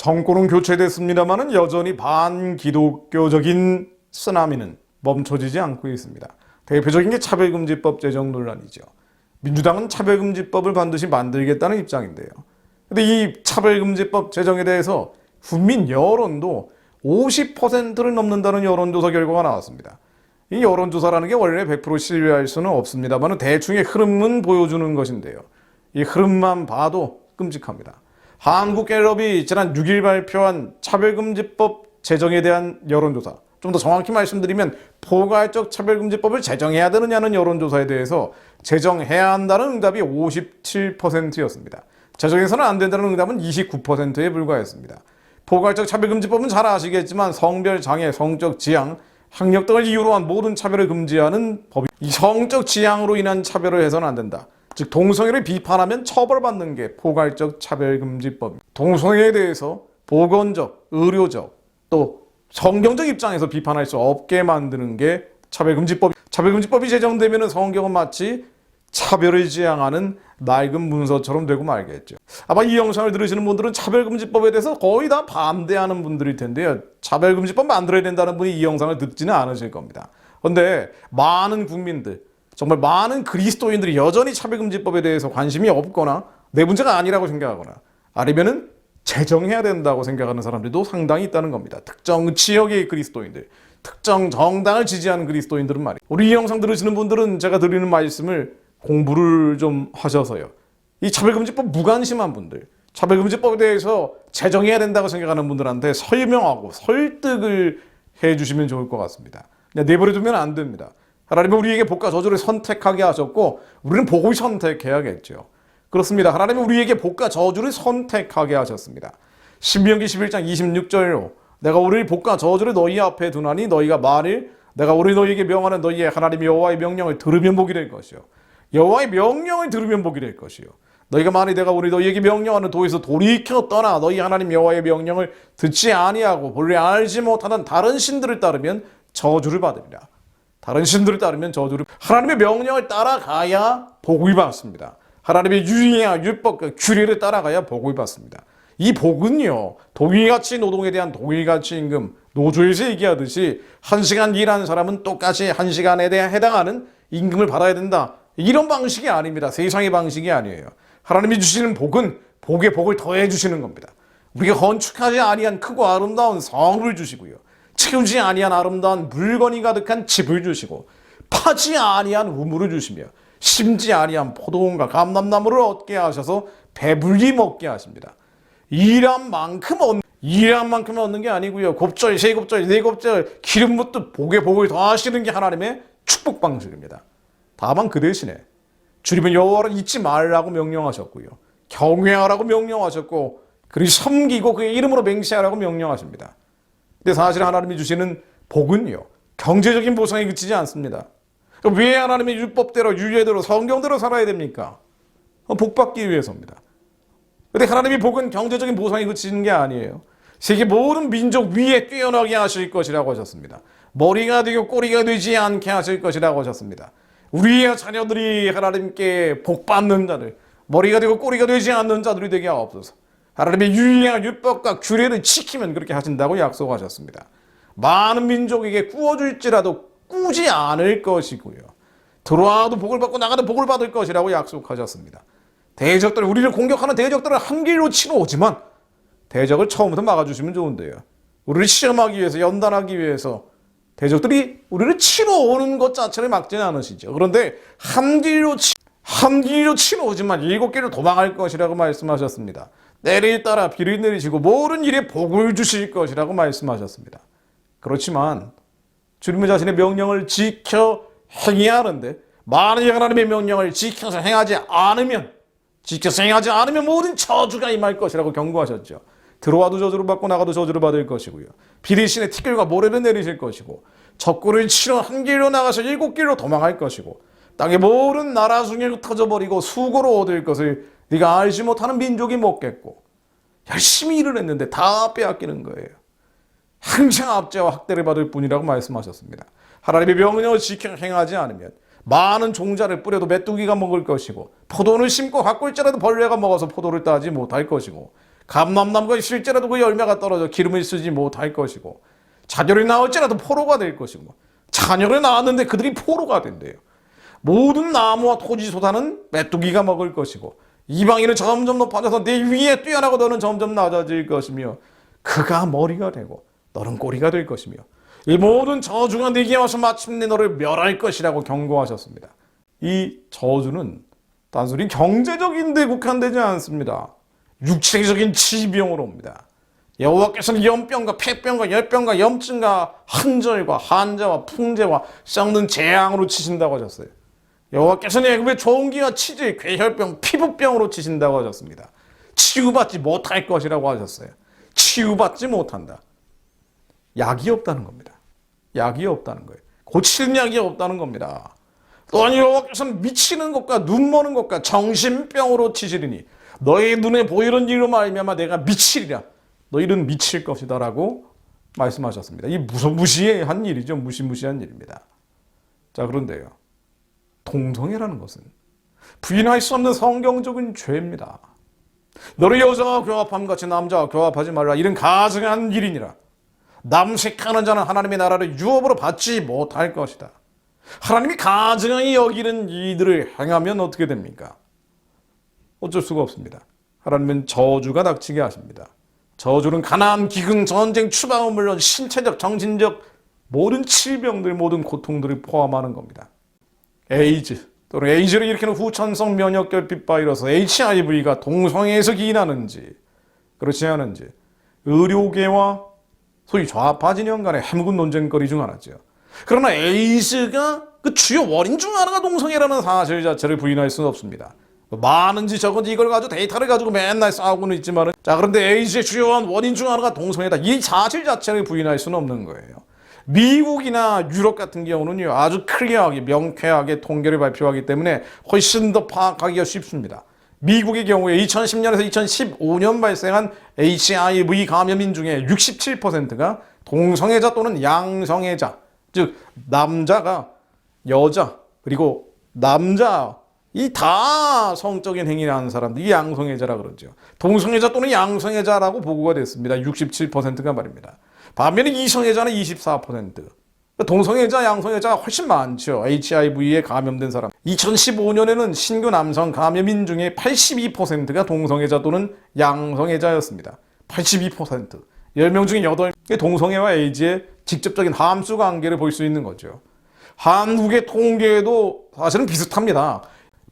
정권은 교체됐습니다마는 여전히 반기독교적인 쓰나미는 멈춰지지 않고 있습니다. 대표적인 게 차별금지법 제정 논란이죠. 민주당은 차별금지법을 반드시 만들겠다는 입장인데요. 근데 이 차별금지법 제정에 대해서 국민 여론도 50%를 넘는다는 여론조사 결과가 나왔습니다. 이 여론조사라는 게 원래 100% 신뢰할 수는 없습니다만 대충의 흐름은 보여주는 것인데요. 이 흐름만 봐도 끔찍합니다. 한국갤럽이 지난 6일 발표한 차별금지법 제정에 대한 여론조사, 좀 더 정확히 말씀드리면 포괄적 차별금지법을 제정해야 되느냐는 여론조사에 대해서 제정해야 한다는 응답이 57%였습니다. 제정해서는 안 된다는 응답은 29%에 불과했습니다. 포괄적 차별금지법은 잘 아시겠지만 성별, 장애, 성적 지향, 학력 등을 이유로 한 모든 차별을 금지하는 법이, 이 성적 지향으로 인한 차별을 해서는 안 된다. 즉 동성애를 비판하면 처벌받는 게 포괄적 차별금지법입니다. 동성애에 대해서 보건적, 의료적, 또 성경적 입장에서 비판할 수 없게 만드는 게 차별금지법. 차별금지법이 제정되면 성경은 마치 차별을 지향하는 낡은 문서처럼 되고 말겠죠. 아마 이 영상을 들으시는 분들은 차별금지법에 대해서 거의 다 반대하는 분들일 텐데요. 차별금지법 만들어야 된다는 분이 이 영상을 듣지는 않으실 겁니다. 그런데 많은 국민들, 정말 많은 그리스도인들이 여전히 차별금지법에 대해서 관심이 없거나 내 문제가 아니라고 생각하거나 아니면은 제정해야 된다고 생각하는 사람들도 상당히 있다는 겁니다. 특정 지역의 그리스도인들, 특정 정당을 지지하는 그리스도인들은 말이에요. 우리 이 영상 들으시는 분들은 제가 드리는 말씀을 공부를 좀 하셔서요. 이 차별금지법 무관심한 분들, 차별금지법에 대해서 제정해야 된다고 생각하는 분들한테 설명하고 설득을 해주시면 좋을 것 같습니다. 그냥 내버려두면 안 됩니다. 하나님은 우리에게 복과 저주를 선택하게 하셨고 우리는 복을 선택해야겠죠. 그렇습니다. 하나님은 우리에게 복과 저주를 선택하게 하셨습니다. 신명기 11장 26절로 내가 우리 복과 저주를 너희 앞에 두나니 너희가 만일 내가 우리 너희에게 명하는 너희의 하나님 여호와의 명령을 들으면 복이 될 것이요 여호와의 명령을 들으면 복이 될 것이요 너희가 만일 내가 우리 너희에게 명령하는 도에서 돌이켜 떠나 너희 하나님 여호와의 명령을 듣지 아니하고 본래 알지 못하는 다른 신들을 따르면 저주를 받으리라. 다른 신들을 따르면 저주를, 하나님의 명령을 따라가야 복을 받습니다. 하나님의 유의와 율법과 규례를 따라가야 복을 받습니다. 이 복은요, 동일가치 노동에 대한 동일가치 임금, 노조에서 얘기하듯이 1시간 일하는 사람은 똑같이 1시간에 대해 해당하는 임금을 받아야 된다. 이런 방식이 아닙니다. 세상의 방식이 아니에요. 하나님이 주시는 복은 복에 복을 더해 주시는 겁니다. 우리가 건축하지 아니한 크고 아름다운 성을 주시고요. 채우지 아니한 아름다운 물건이 가득한 집을 주시고 파지 아니한 우물을 주시며 심지 아니한 포도원과 감람나무를 얻게 하셔서 배불리 먹게 하십니다. 일한 만큼 얻는 게 아니고요. 곱절, 세곱절, 네곱절 기름 붓듯 복에 복을 더하시는 게 하나님의 축복 방식입니다. 다만 그 대신에 주님은 여호와를 잊지 말라고 명령하셨고요. 경외하라고 명령하셨고 그리고 섬기고 그의 이름으로 맹세하라고 명령하십니다. 근데 사실 하나님이 주시는 복은요, 경제적인 보상에 그치지 않습니다. 왜 하나님의 율법대로, 유예대로, 성경대로 살아야 됩니까? 복받기 위해서입니다. 근데 하나님의 복은 경제적인 보상에 그치는 게 아니에요. 세계 모든 민족 위에 뛰어나게 하실 것이라고 하셨습니다. 머리가 되고 꼬리가 되지 않게 하실 것이라고 하셨습니다. 우리의 자녀들이 하나님께 복받는 자들, 머리가 되고 꼬리가 되지 않는 자들이 되게 하옵소서. 하나님의 유의와 율법과 규례를 지키면 그렇게 하신다고 약속하셨습니다. 많은 민족에게 꾸어줄지라도 꾸지 않을 것이고요. 들어와도 복을 받고 나가도 복을 받을 것이라고 약속하셨습니다. 대적들, 우리를 공격하는 대적들을 한 길로 치러 오지만 대적을 처음부터 막아주시면 좋은데요. 우리를 시험하기 위해서, 연단하기 위해서 대적들이 우리를 치러 오는 것 자체를 막지는 않으시죠. 그런데 한 길로 치러 오지만 7길로 도망할 것이라고 말씀하셨습니다. 때를 따라 비를 내리시고 모든 일에 복을 주실 것이라고 말씀하셨습니다. 그렇지만 주님은 자신의 명령을 지켜 행해야 하는데 만약에 하나님의 명령을 지켜서 행하지 않으면 모든 저주가 임할 것이라고 경고하셨죠. 들어와도 저주를 받고 나가도 저주를 받을 것이고요. 비 대신에 티끌과 모래를 내리실 것이고 적군을 치러 한 길로 나가서 7길로 도망할 것이고 땅의 모든 나라 중에 흩어져버리고 수고로 얻을 것을 네가 알지 못하는 민족이 먹겠고 열심히 일을 했는데 다 빼앗기는 거예요. 항상 압제와 학대를 받을 뿐이라고 말씀하셨습니다. 하나님의 명령을 지켜 행하지 않으면 많은 종자를 뿌려도 메뚜기가 먹을 것이고 포도를 심고 가꿀지라도 벌레가 먹어서 포도를 따지 못할 것이고 감람나무가 있을지라도 그 열매가 떨어져 기름을 쓰지 못할 것이고, 자녀를 낳을지라도 포로가 될 것이고, 자녀를 낳았는데 그들이 포로가 된대요. 모든 나무와 토지 소사는 메뚜기가 먹을 것이고, 이방인은 점점 높아져서 내 위에 뛰어나고 너는 점점 낮아질 것이며, 그가 머리가 되고 너는 꼬리가 될 것이며, 이 모든 저주가 네게 와서 마침내 너를 멸할 것이라고 경고하셨습니다. 이 저주는 단순히 경제적인 데 국한되지 않습니다. 육체적인 질병으로 옵니다. 여호와께서는 염병과 폐병과 열병과 염증과 한절과 한자와 풍제와 썩는 재앙으로 치신다고 하셨어요. 여호와께서는 애굽의 종기와 치질, 괴혈병, 피부병으로 치신다고 하셨습니다. 치유받지 못할 것이라고 하셨어요. 치유받지 못한다. 약이 없다는 겁니다. 약이 없다는 거예요. 고치는 약이 없다는 겁니다. 또한 여호와께서는 미치는 것과 눈머는 것과 정신병으로 치시리니 너의 눈에 보이는 일로 말미암아 내가 미치리라. 너희는 미칠 것이다 라고 말씀하셨습니다. 이 무시무시한 일이죠. 무시무시한 일입니다. 자, 그런데요, 동성애라는 것은 부인할 수 없는 성경적인 죄입니다. 너를 여자와 교합함 같이 남자와 교합하지 말라. 이런 가증한 일이니라. 남색하는 자는 하나님의 나라를 유업으로 받지 못할 것이다. 하나님이 가증하게 여기는 이들을 행하면 어떻게 됩니까? 어쩔 수가 없습니다. 하나님은 저주가 닥치게 하십니다. 저주는 가난, 기근, 전쟁, 추방은 물론 신체적, 정신적 모든 질병들, 모든 고통들을 포함하는 겁니다. 에이즈 또는 에이즈를 일으키는 후천성 면역결핍 바이러스 HIV가 동성애에서 기인하는지 그렇지 않은지 의료계와 소위 좌파 진영 간의 해묵은 논쟁거리 중 하나죠. 그러나 에이즈가 그 주요 원인 중 하나가 동성애라는 사실 자체를 부인할 수는 없습니다. 많은지 적은지 이걸 가지고 데이터를 가지고 맨날 싸우고는 있지만, 자, 그런데 에이즈의 주요한 원인 중 하나가 동성애다. 이 사실 자체를 부인할 수는 없는 거예요. 미국이나 유럽 같은 경우는요, 아주 클리어하게 명쾌하게 통계를 발표하기 때문에 훨씬 더 파악하기가 쉽습니다. 미국의 경우에 2010년에서 2015년 발생한 HIV 감염인 중에 67%가 동성애자 또는 양성애자, 즉 남자가 여자 그리고 남자 이 다 성적인 행위를 하는 사람들이 양성애자라 그러죠. 동성애자 또는 양성애자라고 보고가 됐습니다. 67%가 말입니다. 반면에 이성애자는 24%. 동성애자, 양성애자가 훨씬 많죠. HIV에 감염된 사람. 2015년에는 신규 남성 감염인 중에 82%가 동성애자 또는 양성애자였습니다. 82%. 10명 중에 8명이 동성애와 에이즈의 직접적인 함수 관계를 볼 수 있는 거죠. 한국의 통계도 사실은 비슷합니다.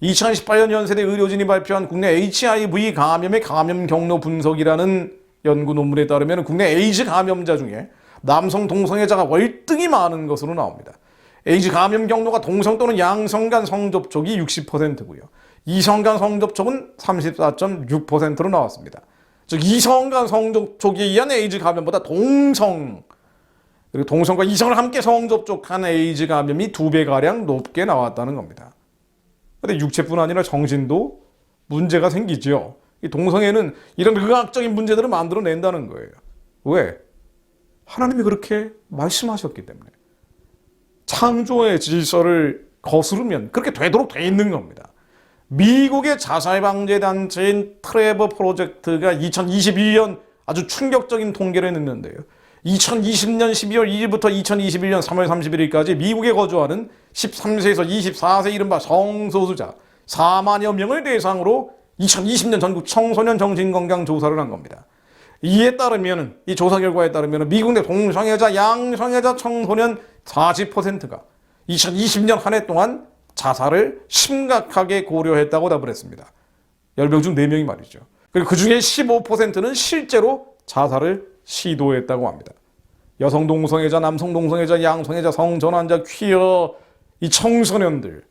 2018년 연세대 의료진이 발표한 국내 HIV 감염의 감염 경로 분석이라는 연구 논문에 따르면 국내 에이즈 감염자 중에 남성 동성애자가 월등히 많은 것으로 나옵니다. 에이즈 감염 경로가 동성 또는 양성 간 성접촉이 60%고요. 이성 간 성접촉은 34.6%로 나왔습니다. 즉 이성 간 성접촉에 의한 에이즈 감염보다 동성 그리고 동성과 이성을 함께 성접촉한 에이즈 감염이 2배가량 높게 나왔다는 겁니다. 그런데 육체뿐 아니라 정신도 문제가 생기죠. 이 동성애는 이런 의학적인 문제들을 만들어낸다는 거예요. 왜? 하나님이 그렇게 말씀하셨기 때문에. 창조의 질서를 거스르면 그렇게 되도록 돼 있는 겁니다. 미국의 자살방지단체인 트레버 프로젝트가 2021년 아주 충격적인 통계를 냈는데요. 2020년 12월 2일부터 2021년 3월 31일까지 미국에 거주하는 13세에서 24세 이른바 성소수자 4만여 명을 대상으로 2020년 전국 청소년 정신건강 조사를 한 겁니다. 이에 따르면, 이 조사 결과에 따르면 미국 내 동성애자, 양성애자 청소년 40%가 2020년 한 해 동안 자살을 심각하게 고려했다고 답을 했습니다. 10명 중 4명이 말이죠. 그리고 그 중에 15%는 실제로 자살을 시도했다고 합니다. 여성 동성애자, 남성 동성애자, 양성애자, 성전환자, 퀴어, 이 청소년들,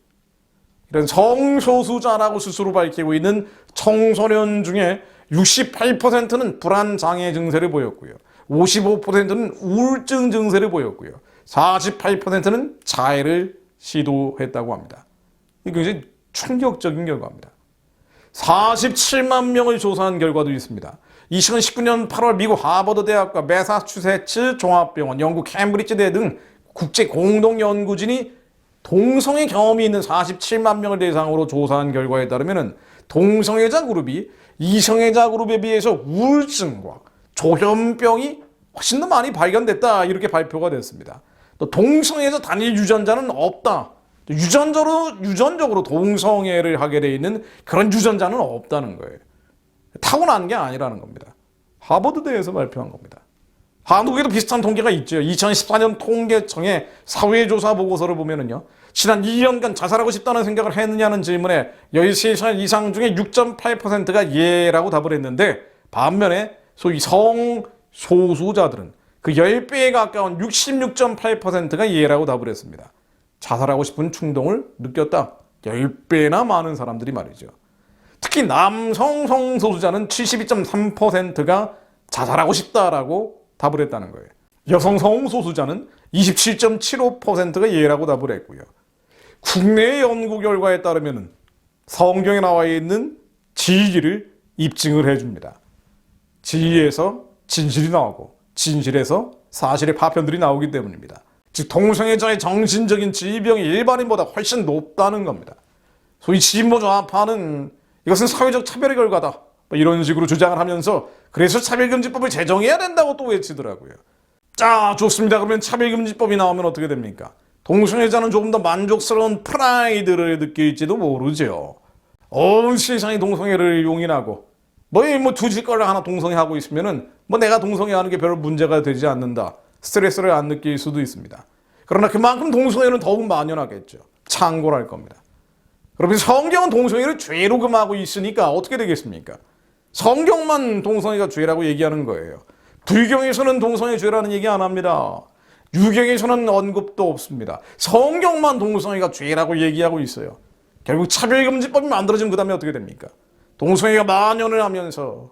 이런 성소수자라고 스스로 밝히고 있는 청소년 중에 68%는 불안장애 증세를 보였고요. 55%는 우울증 증세를 보였고요. 48%는 자해를 시도했다고 합니다. 이게 굉장히 충격적인 결과입니다. 47만 명을 조사한 결과도 있습니다. 2019년 8월 미국 하버드 대학과 매사추세츠 종합병원, 영국 캠브리지대 등 국제 공동 연구진이 동성애 경험이 있는 47만 명을 대상으로 조사한 결과에 따르면 동성애자 그룹이 이성애자 그룹에 비해서 우울증과 조현병이 훨씬 더 많이 발견됐다 이렇게 발표가 됐습니다. 또 동성애자 단일 유전자는 없다. 유전적으로 동성애를 하게 돼 있는 그런 유전자는 없다는 거예요. 타고난 게 아니라는 겁니다. 하버드대에서 발표한 겁니다. 한국에도 비슷한 통계가 있죠. 2014년 통계청의 사회조사 보고서를 보면은요, 지난 2년간 자살하고 싶다는 생각을 했느냐는 질문에 13살 이상 중에 6.8%가 예라고 답을 했는데, 반면에 소위 성소수자들은 그 10배에 가까운 66.8%가 예라고 답을 했습니다. 자살하고 싶은 충동을 느꼈다. 10배나 많은 사람들이 말이죠. 특히 남성 성소수자는 72.3%가 자살하고 싶다라고 답을 했다는 거예요. 여성 성소수자는 27.75%가 예라고 답을 했고요. 국내 연구 결과에 따르면 성경에 나와 있는 진리를 입증을 해줍니다. 진리에서 진실이 나오고 진실에서 사실의 파편들이 나오기 때문입니다. 즉 동성애자의 정신적인 질병이 일반인보다 훨씬 높다는 겁니다. 소위 진보좌파는 이것은 사회적 차별의 결과다, 이런 식으로 주장을 하면서 그래서 차별금지법을 제정해야 된다고 또 외치더라고요. 자, 좋습니다. 그러면 차별금지법이 나오면 어떻게 됩니까? 동성애자는 조금 더 만족스러운 프라이드를 느낄지도 모르죠. 온 세상이 동성애를 용인하고 투지걸을 하나 동성애하고 있으면은 내가 동성애하는 게 별 문제가 되지 않는다, 스트레스를 안 느낄 수도 있습니다. 그러나 그만큼 동성애는 더욱 만연하겠죠. 창궐할 겁니다. 그러면 성경은 동성애를 죄로 금하고 있으니까 어떻게 되겠습니까? 성경만 동성애가 죄라고 얘기하는 거예요. 불경에서는 동성애 죄라는 얘기 안 합니다. 유경에서는 언급도 없습니다. 성경만 동성애가 죄라고 얘기하고 있어요. 결국 차별금지법이 만들어지면 그 다음에 어떻게 됩니까? 동성애가 만연을 하면서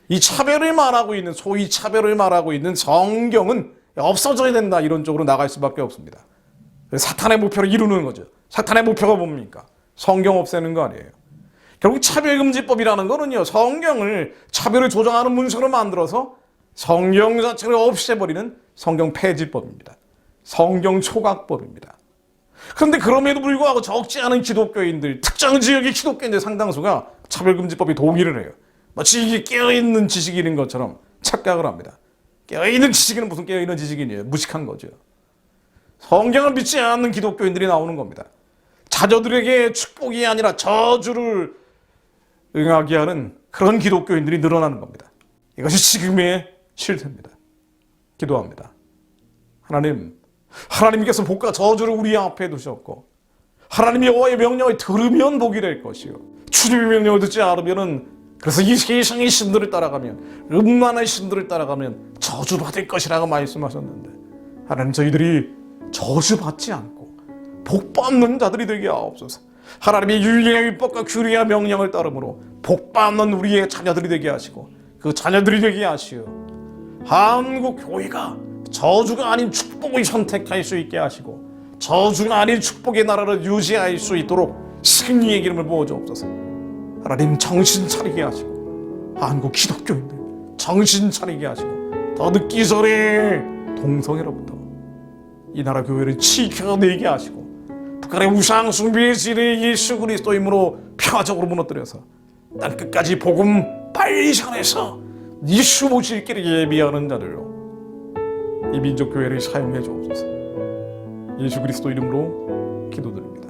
이 차별을 말하고 있는, 소위 차별을 말하고 있는 성경은 없어져야 된다, 이런 쪽으로 나갈 수밖에 없습니다. 사탄의 목표를 이루는 거죠. 사탄의 목표가 뭡니까? 성경 없애는 거 아니에요. 결국 차별금지법이라는 거는요, 성경을 차별을 조장하는 문서로 만들어서 성경 자체를 없애버리는 성경 폐지법입니다. 성경 초각법입니다. 그런데 그럼에도 불구하고 적지 않은 기독교인들, 특정 지역의 기독교인들 상당수가 차별금지법에 동의를 해요. 마치 이게 깨어있는 지식인인 것처럼 착각을 합니다. 깨어있는 지식인은 무슨 깨어있는 지식인이에요? 무식한 거죠. 성경을 믿지 않는 기독교인들이 나오는 겁니다. 자녀들에게 축복이 아니라 저주를 응하게 하는 그런 기독교인들이 늘어나는 겁니다. 이것이 지금의 실태입니다. 기도합니다. 하나님께서 복과 저주를 우리 앞에 두셨고, 하나님이 여호와의 명령을 들으면 복이 될 것이요, 주님의 명령을 듣지 않으면은, 그래서 이 세상의 신들을 따라가면, 음란의 신들을 따라가면 저주받을 것이라고 말씀하셨는데, 하나님, 저희들이 저주받지 않고 복받는 자들이 되게 하옵소서. 하나님의 율례와 율법과 규례와 명령을 따름으로 복받는 우리의 자녀들이 되게 하시고, 그 자녀들이 되게 하시오, 한국 교회가 저주가 아닌 축복을 선택할 수 있게 하시고, 저주가 아닌 축복의 나라를 유지할 수 있도록 승리의 기름을 부어주옵소서. 하나님, 정신 차리게 하시고, 한국 기독교인들 정신 차리게 하시고, 더 늦기 전에 동성애로부터 이 나라 교회를 지켜내게 하시고, 북한의 우상 숭배의 진의 예수 그리스도 이름으로 평화적으로 무너뜨려서 땅 끝까지 복음 빨리 전해서 예수 모실 길을 예비하는 자들로 이 민족교회를 사용해 주옵소서. 예수 그리스도 이름으로 기도드립니다.